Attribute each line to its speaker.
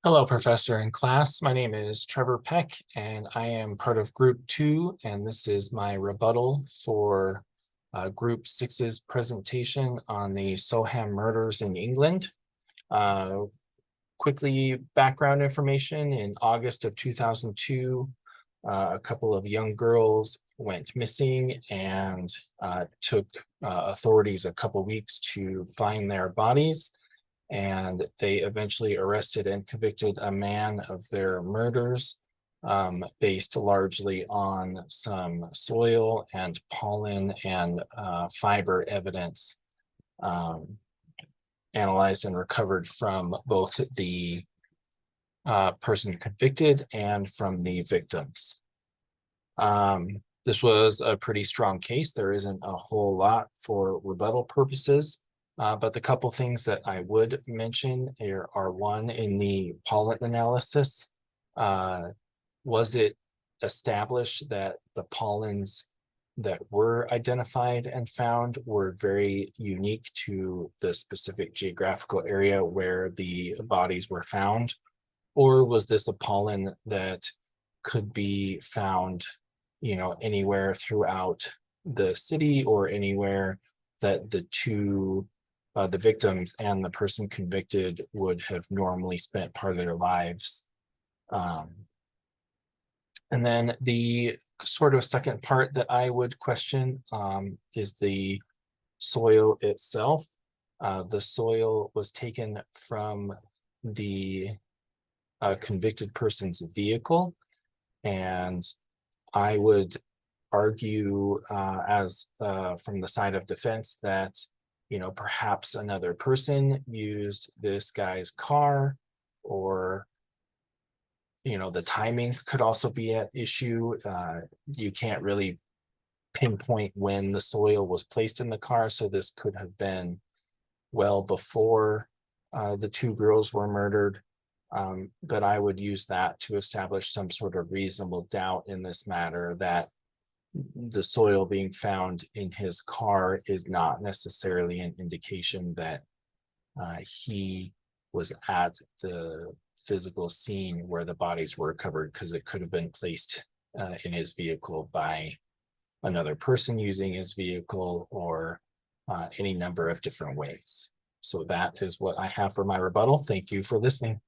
Speaker 1: Hello, Professor and class. My name is Trevor Peck, and I am part of Group 2, and this is my rebuttal for Group 6's presentation on the Soham murders in England. Uh, Quickly, background information. In August of 2002, a couple of young girls went missing, and took authorities a couple weeks to find their bodies. And they eventually arrested and convicted a man of their murders, based largely on some soil and pollen and fiber evidence, um, analyzed and recovered from both the person convicted and from the victims. This was a pretty strong case. There isn't a whole lot for rebuttal purposes. But the couple things that I would mention here are, one, in the pollen analysis. Was it established that the pollens that were identified and found were very unique to the specific geographical area where the bodies were found? Or was this a pollen that could be found, anywhere throughout the city, or anywhere that the victims and the person convicted would have normally spent part of their lives? And then the sort of second part that I would question is the soil itself. The soil was taken from the convicted person's vehicle, and I would argue, as from the side of defense, that perhaps another person used this guy's car, or the timing could also be at issue. You can't really pinpoint when the soil was placed in the car, so this could have been well before the two girls were murdered. But I would use that to establish some sort of reasonable doubt in this matter, that the soil being found in his car is not necessarily an indication that he was at the physical scene where the bodies were recovered, because it could have been placed in his vehicle by another person using his vehicle, or any number of different ways. So that is what I have for my rebuttal. Thank you for listening.